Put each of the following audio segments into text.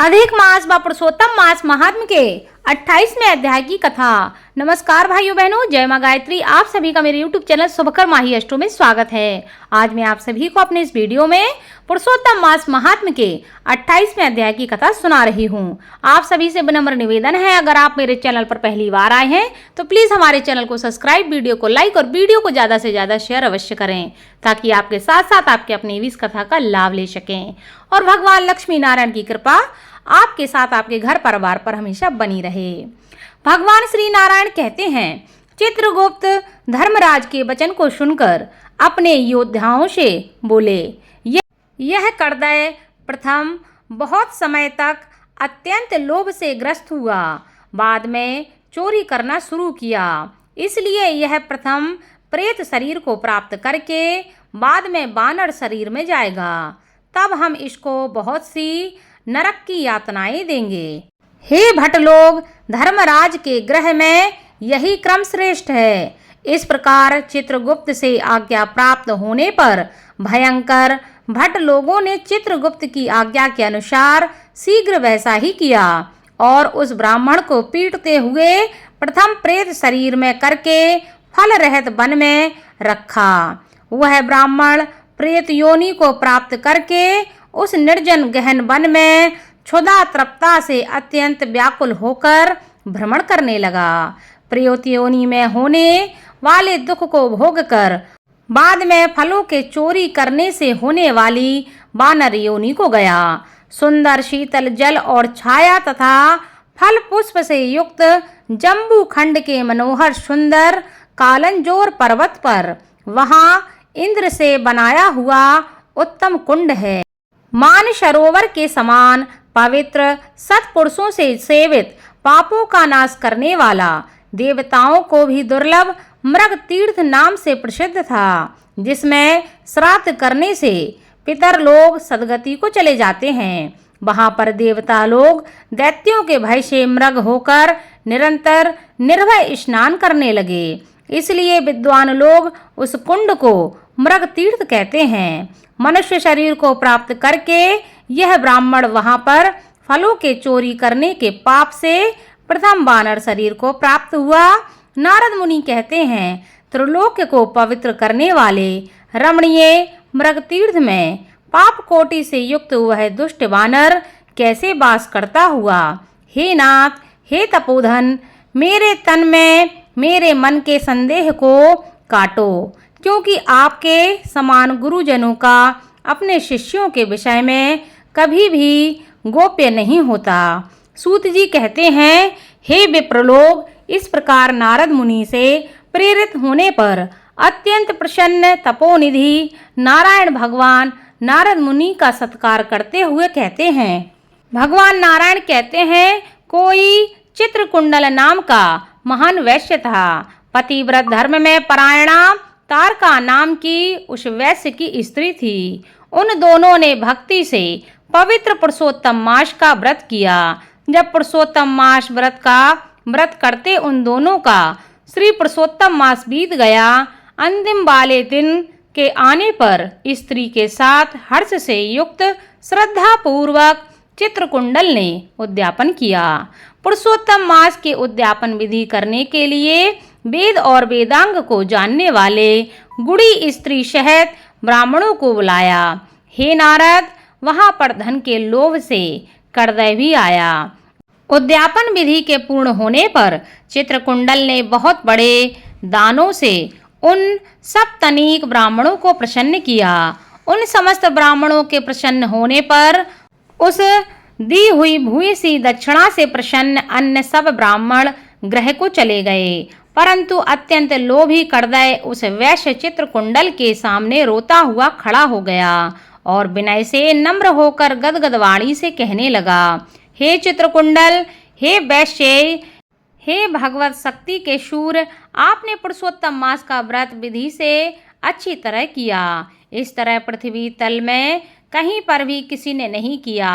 अधिक मास व पुरुषोत्तम मास महात्म के 28वें अध्याय की कथा। नमस्कार भाइयों बहनों, जय मां गायत्री। आप सभी का मेरे YouTube चैनल शुभकर माही अष्टो में स्वागत है। आज मैं आप सभी को अपने इस वीडियो में पुरुषोत्तम मास महात्म के 28वें अध्याय की कथा सुना रही हूँ। आप सभी से विनम्र निवेदन है, अगर आप मेरे चैनल पर पहली बार आए हैं तो प्लीज हमारे चैनल को सब्सक्राइब, वीडियो को लाइक और वीडियो को ज्यादा से ज्यादा शेयर अवश्य करें, ताकि आपके साथ साथ आपके अपने इस कथा का लाभ ले सकें और भगवान लक्ष्मी नारायण की कृपा आपके साथ आपके घर परिवार पर हमेशा बनी रहे। भगवान श्री नारायण कहते हैं, चित्रगुप्त धर्मराज के वचन को सुनकर अपने योद्धाओं से बोले, यह कर्दय प्रथम बहुत समय तक अत्यंत लोभ से ग्रस्त हुआ, बाद में चोरी करना शुरू किया। इसलिए यह प्रथम प्रेत शरीर को प्राप्त करके बाद में वानर शरीर में जाएगा, तब हम इसको बहुत सी नरक की यातनाएं देंगे। हे भट लोग, धर्मराज के ग्रह में यही क्रम श्रेष्ठ है। इस प्रकार चित्रगुप्त से आज्ञा प्राप्त होने पर भयंकर भट लोगों ने चित्रगुप्त की आज्ञा के अनुसार शीघ्र वैसा ही किया और उस ब्राह्मण को पीटते हुए प्रथम प्रेत शरीर में करके फल रहित वन में रखा। वह ब्राह्मण प्रेत योनि को प्राप्त करके उस निर्जन गहन वन में क्षुधा तृप्ता से अत्यंत व्याकुल होकर भ्रमण करने लगा। प्रेत योनि में होने वाले दुख को भोग कर बाद में फलों के चोरी करने से होने वाली वानर योनि को गया। सुंदर शीतल जल और छाया तथा फल पुष्प से युक्त जम्बू खंड के मनोहर सुंदर कालंजोर पर्वत पर वहां इंद्र से बनाया हुआ उत्तम कुंड है। मान सरोवर के समान पवित्र सत्पुरुषों से सेवित, पापों का नाश करने वाला, देवताओं को भी दुर्लभ मृग तीर्थ नाम से प्रसिद्ध था, जिसमें श्राद्ध करने से पितर लोग सदगति को चले जाते हैं। वहां पर देवता लोग दैत्यों के भय से मृग होकर निरंतर निर्भय स्नान करने लगे। इसलिए विद्वान लोग उस कुंड को मृग तीर्थ कहते हैं। मनुष्य शरीर को प्राप्त करके यह ब्राह्मण वहां पर फलों के चोरी करने के पाप से प्रथम वानर शरीर को प्राप्त हुआ। नारद मुनि कहते हैं, त्रिलोक्य को पवित्र करने वाले रमणीय मृग तीर्थ में पाप कोटि से युक्त वह दुष्ट वानर कैसे वास करता हुआ। हे नाथ, हे तपोधन, मेरे तन में मेरे मन के संदेह को काटो, क्योंकि आपके समान गुरुजनों का अपने शिष्यों के विषय में कभी भी गोप्य नहीं होता। सूत जी कहते हैं, हे विप्रलोग, इस प्रकार नारद मुनि से प्रेरित होने पर अत्यंत प्रसन्न तपोनिधि नारायण भगवान नारद मुनि का सत्कार करते हुए कहते हैं, भगवान नारायण कहते हैं, कोई चित्रकुंडल नाम का महान वैश्य था। पतिव्रत धर्म में परायणा तारका नाम की उस वैश्य की स्त्री थी। उन दोनों ने भक्ति से पवित्र पुरुषोत्तम मास का व्रत किया। जब पुरुषोत्तम मास व्रत करते उन दोनों का श्री पुरुषोत्तम मास बीत गया। अंतिम वाले दिन के आने पर स्त्री के साथ हर्ष से युक्त श्रद्धा पूर्वक चित्रकुंडल ने उद्यापन किया। पुरुषोत्तम मास के उद्यापन विधि करने के लिए वेद और वेदांग को जानने वाले गुड़ी स्त्री सहित ब्राह्मणों को बुलाया। हे नारद, वहां पर धन के लोभ से कर्दय भी आया। उद्यापन विधि के पूर्ण होने पर चित्रकुंडल ने बहुत बड़े दानों से उन सब तनीक ब्राह्मणों को प्रसन्न किया। उन समस्त ब्राह्मणों के प्रसन्न होने पर उस दी हुई भूयसी दक्षिणा से प्रसन्न अन्य सब ब्राह्मण ग्रह को चले गए। परंतु अत्यंत लोभी कर्दय उस वैश्य चित्रकुंडल के सामने रोता हुआ खड़ा हो गया और विनय से नम्र होकर गदगद वाणी से कहने लगा, हे चित्रकुंडल, हे वैश्य, हे भगवत शक्ति के शूर, आपने पुरुषोत्तम मास का व्रत विधि से अच्छी तरह किया। इस तरह पृथ्वी तल में कहीं पर भी किसी ने नहीं किया।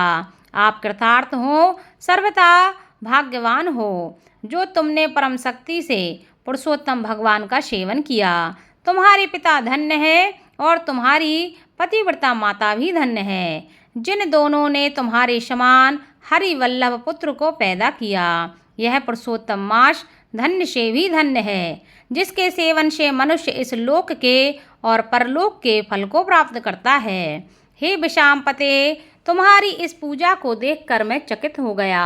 आप कृतार्थ हो, सर्वथा भाग्यवान हो, जो तुमने परम शक्ति से पुरुषोत्तम भगवान का सेवन किया। तुम्हारे पिता धन्य है और तुम्हारी पतिव्रता माता भी धन्य है, जिन दोनों ने तुम्हारे समान हरिवल्लभ पुत्र को पैदा किया। यह पुरुषोत्तम मास धन्य से भी धन्य है, जिसके सेवन से मनुष्य इस लोक के और परलोक के फल को प्राप्त करता है। हे विषामपते, तुम्हारी इस पूजा को देखकर मैं चकित हो गया।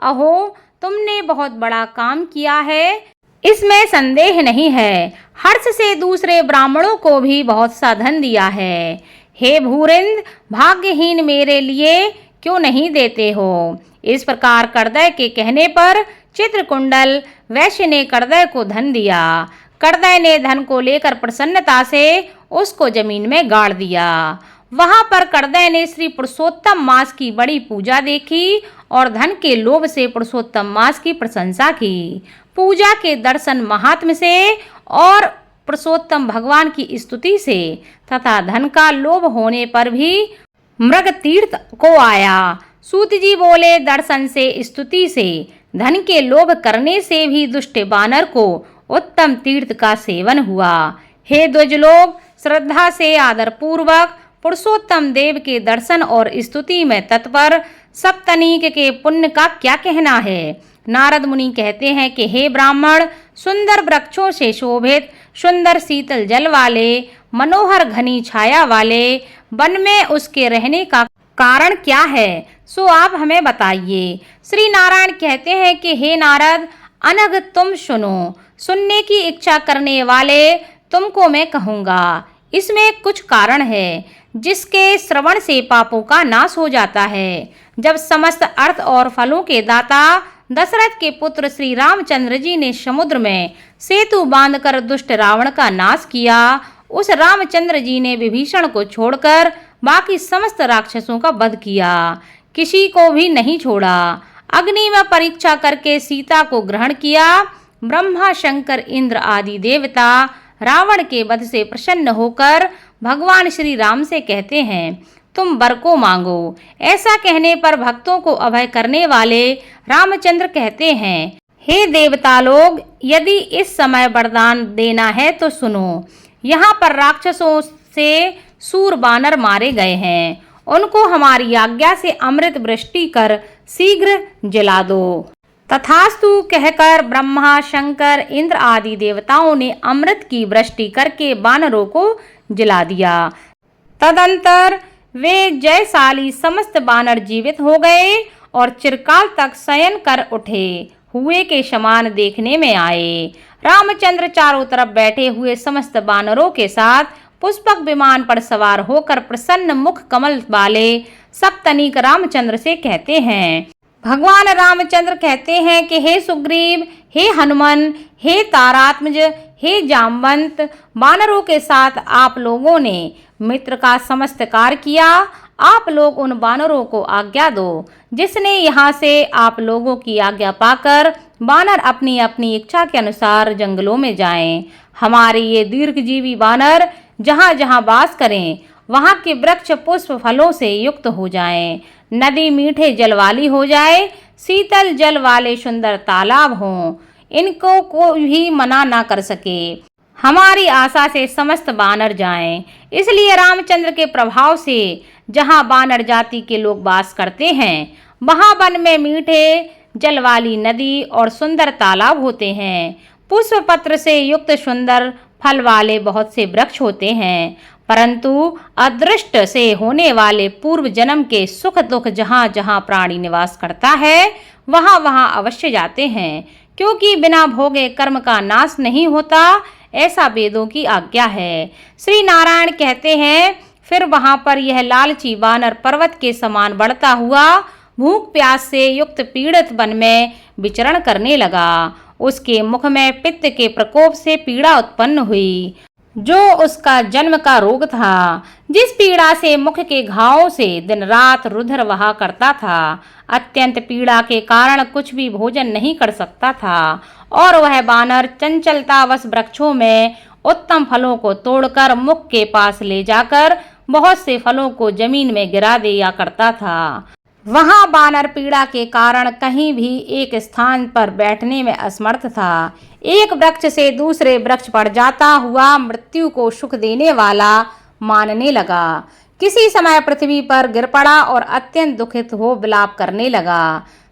अहो, तुमने बहुत बड़ा काम किया है, इसमें संदेह नहीं है। हर्ष से दूसरे ब्राह्मणों को भी बहुत सा धन दिया है। हे भूरिंद, भाग्यहीन मेरे लिए क्यों नहीं देते हो? इस प्रकार करदय के कहने पर चित्रकुंडल वैश्य ने करदय को धन दिया। करदय ने धन को लेकर प्रसन्नता से उसको जमीन में गाड़ दिया। वहां पर करदय ने श्री पुरुषोत्तम मास की बड़ी पूजा देखी और धन के लोभ से पुरुषोत्तम मास की प्रशंसा की। पूजा के दर्शन महात्म्य से और पुरुषोत्तम भगवान की स्तुति से तथा धन का लोभ होने पर भी मृग तीर्थ को आया। सूत जी बोले, दर्शन से, स्तुति से, धन के लोभ करने से भी दुष्ट बानर को उत्तम तीर्थ का सेवन हुआ। हे द्विजलोक, श्रद्धा से आदर पूर्वक पुरुषोत्तम देव के दर्शन और स्तुति में तत्पर सप्तनीक के पुण्य का क्या कहना है? नारद मुनि कहते हैं कि हे ब्राह्मण, सुंदर वृक्षों से शोभित, सुंदर शीतल जल वाले, मनोहर घनी छाया वाले वन में उसके रहने का कारण क्या है, सो आप हमें बताइए। श्री नारायण कहते हैं कि हे नारद, अनग तुम सुनो। सुनने की इच्छा करने वाले तुमको मैं कहूँगा। इसमें कुछ कारण है जिसके श्रवण से पापों का नाश हो जाता है। जब समस्त अर्थ और फलों के दाता दशरथ के पुत्र श्री रामचंद्र जी ने समुद्र में सेतु बांधकर दुष्ट रावण का नाश किया, उस रामचंद्र जी ने विभीषण को छोड़कर बाकी समस्त राक्षसों का वध किया, किसी को भी नहीं छोड़ा। अग्नि में परीक्षा करके सीता को ग्रहण किया। ब्रह्मा, शंकर, इंद्र आदि देवता रावण के वध से प्रसन्न होकर भगवान श्री राम से कहते हैं, तुम वर को मांगो। ऐसा कहने पर भक्तों को अभय करने वाले रामचंद्र कहते हैं, हे देवता लोग, यदि इस समय वरदान देना है तो सुनो। यहाँ पर राक्षसों से सूर बानर मारे गए हैं, उनको हमारी आज्ञा से अमृत वृष्टि कर शीघ्र जला दो। तथास्तु कहकर ब्रह्मा, शंकर, इंद्र आदि देवताओं ने अमृत की वृष्टि करके बानरों को जला दिया। तदंतर वे जयशाली समस्त बानर जीवित हो गए और चिरकाल तक शयन कर उठे हुए के समान देखने में आए। रामचंद्र चारों तरफ बैठे हुए समस्त बानरों के साथ पुष्पक विमान पर सवार होकर प्रसन्न मुख कमल वाले सप्तनीक रामचंद्र से कहते हैं, भगवान रामचंद्र कहते हैं कि हे सुग्रीव, हे हनुमान, हे तारात्मज, हे जामवंत, बानरों के साथ आप लोगों ने मित्र का समस्त कार्य किया। आप लोग उन बानरों को आज्ञा दो जिसने यहाँ से आप लोगों की आज्ञा पाकर बानर अपनी अपनी इच्छा के अनुसार जंगलों में जाएं। हमारे ये दीर्घजीवी बानर जहाँ जहाँ वास करें वहाँ के वृक्ष पुष्प फलों से युक्त हो जाएं, नदी मीठे जल वाली हो जाए, शीतल जल वाले सुंदर तालाब हों, इनको कोई भी मना ना कर सके। हमारी आशा से समस्त बानर जाएं। इसलिए रामचंद्र के प्रभाव से जहाँ बानर जाति के लोग वास करते हैं वहाँ वन में मीठे जल वाली नदी और सुंदर तालाब होते हैं। पुष्प पत्र से युक्त सुंदर फल वाले बहुत से वृक्ष होते हैं, परंतु अदृष्ट से होने वाले पूर्व जन्म के सुख दुख जहाँ जहाँ प्राणी निवास करता है वहाँ वहाँ अवश्य जाते हैं, क्योंकि बिना भोगे कर्म का नाश नहीं होता, ऐसा वेदों की आज्ञा है। श्री नारायण कहते हैं, फिर वहाँ पर यह लालची बानर पर्वत के समान बढ़ता हुआ भूख प्यास से युक्त पीड़ित वन में विचरण करने लगा। उसके मुख में पित्त के प्रकोप से पीड़ा उत्पन्न हुई, जो उसका जन्म का रोग था। जिस पीड़ा से मुख के घावों से दिन रात रुधिर बहा करता था, अत्यंत पीड़ा के कारण कुछ भी भोजन नहीं कर सकता था, और वह बानर चंचलतावश वृक्षों में उत्तम फलों को तोड़कर मुख के पास ले जाकर बहुत से फलों को जमीन में गिरा दिया करता था। वहाँ बानर पीड़ा के कारण कहीं भी एक स्थान पर बैठने में असमर्थ था। एक वृक्ष से दूसरे वृक्ष पर जाता हुआ मृत्यु को सुख देने वाला मानने लगा। किसी समय पृथ्वी पर गिर पड़ा और अत्यंत दुखित हो विलाप करने लगा।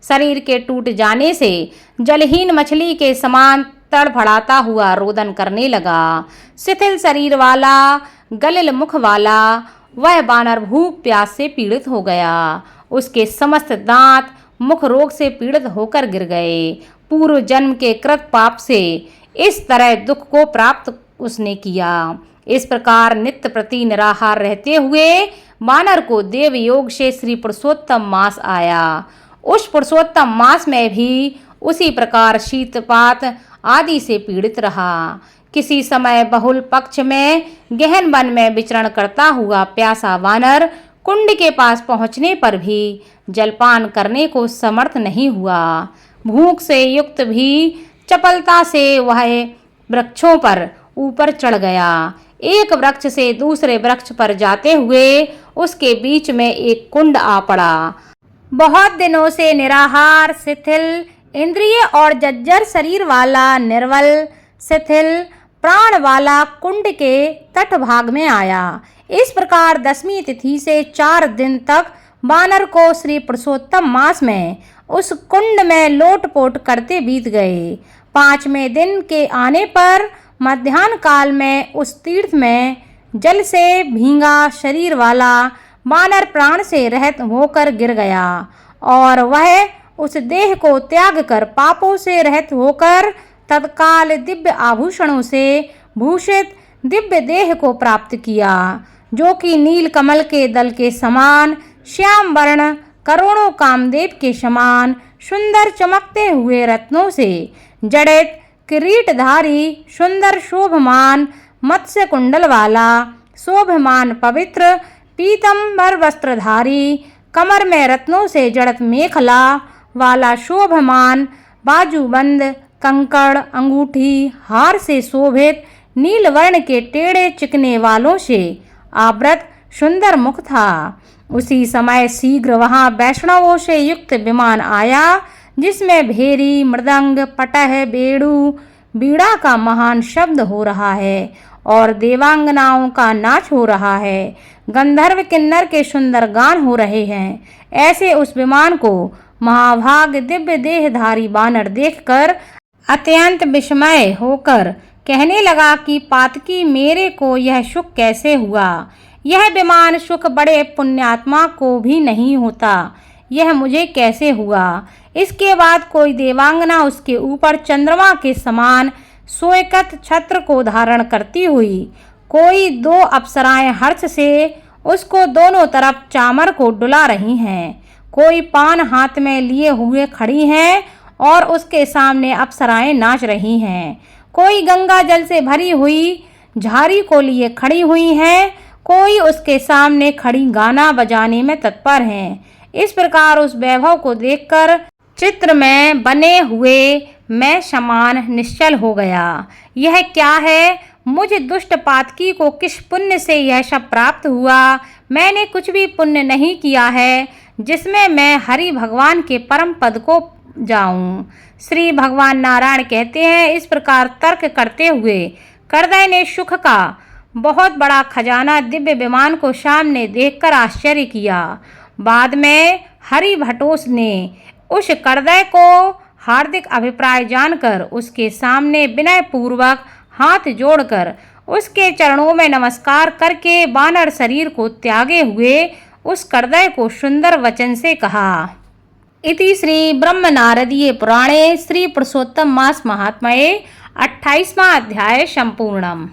शरीर के टूट जाने से जलहीन मछली के समान तड़फड़ाता हुआ रोदन करने लगा। शिथिल शरीर वाला, गलिल मुख वाला वह बानर भूख प्यास से पीड़ित हो गया। उसके समस्त दांत मुख रोग से पीड़ित होकर गिर गए। पूर्व जन्म के कृत पाप से इस तरह दुख को प्राप्त उसने किया। इस प्रकार नित्य प्रति निराहार रहते हुए वानर को देव योग से श्री पुरुषोत्तम मास आया। उस पुरुषोत्तम मास में भी उसी प्रकार शीतपात आदि से पीड़ित रहा। किसी समय बहुल पक्ष में गहन वन में विचरण करता हुआ प्यासा वानर कुंड के पास पहुंचने पर भी जलपान करने को समर्थ नहीं हुआ। भूख से युक्त भी चपलता से वह वृक्षों पर ऊपर चढ़ गया। एक वृक्ष से दूसरे वृक्ष पर जाते हुए उसके बीच में एक कुंड आ पड़ा। बहुत दिनों से निराहार, शिथिल इंद्रिय और जर्जर शरीर वाला, निर्बल शिथिल प्राण वाला कुंड के तट भाग में आया। इस प्रकार 10वीं तिथि से 4 दिन तक वानर को श्री पुरुषोत्तम मास में उस कुंड में लोटपोट करते बीत गए। 5वें दिन के आने पर मध्याह्न काल में उस तीर्थ में जल से भींगा शरीर वाला वानर प्राण से रहित होकर गिर गया और वह उस देह को त्याग कर पापों से रहित होकर तत्काल दिव्य आभूषणों से भूषित दिव्य देह को प्राप्त किया, जो कि नील कमल के दल के समान श्याम वर्ण, करोड़ों कामदेव के समान सुंदर चमकते हुए रत्नों से जड़ित, किरीटधारी, सुंदर शोभमान मत्स्य कुंडल वाला, शोभमान पवित्र पीतम्बर वस्त्रधारी, कमर में रत्नों से जड़ित मेखला वाला शोभमान बाजूबंद, कंकड़, अंगूठी, हार से शोभित नील वर्ण के टेढ़े चिकने वालों से आवृत सुंदर मुख था। उसी समय शीघ्र वहां वैष्णवों से युक्त विमान आया, जिसमें भेरी, मृदंग, पटह, बेड़ू, बीड़ा का महान शब्द हो रहा है और देवांगनाओं का नाच हो रहा है। गंधर्व किन्नर के सुंदर गान हो रहे हैं। ऐसे उस विमान को महाभाग दिव्य देहधारी वानर देखकर अत्यंत विस्मय होकर कहने लगा कि पातकी, मेरे को यह सुख कैसे हुआ? यह विमान सुख बड़े पुण्यात्मा को भी नहीं होता, यह मुझे कैसे हुआ? इसके बाद कोई देवांगना उसके ऊपर चंद्रमा के समान सोयकत छत्र को धारण करती हुई, कोई 2 अप्सराएं हर्ष से उसको दोनों तरफ चामर को डुला रही हैं, कोई पान हाथ में लिए हुए खड़ी हैं और उसके सामने अप्सराएं नाच रही हैं, कोई गंगा जल से भरी हुई झारी को लिए खड़ी हुई हैं, कोई उसके सामने खड़ी गाना बजाने में तत्पर हैं। इस प्रकार उस वैभव को देखकर चित्र में बने हुए मैं समान निश्चल हो गया। यह क्या है? मुझ दुष्ट पातकी को किस पुण्य से यह सब प्राप्त हुआ? मैंने कुछ भी पुण्य नहीं किया है जिसमें मैं हरि भगवान के परम पद को जाऊं। श्री भगवान नारायण कहते हैं, इस प्रकार तर्क करते हुए करदय ने सुख का बहुत बड़ा खजाना दिव्य विमान को सामने देखकर आश्चर्य किया। बाद में हरि भटोस ने उस करदय को हार्दिक अभिप्राय जानकर उसके सामने विनय पूर्वक हाथ जोड़कर उसके चरणों में नमस्कार करके वानर शरीर को त्यागे हुए उस करदय को सुंदर वचन से कहा। इति श्री ब्रह्म नारदीय पुराणे श्री पुरुषोत्तम मास महात्म्ये 28वां अध्याय संपूर्णम्।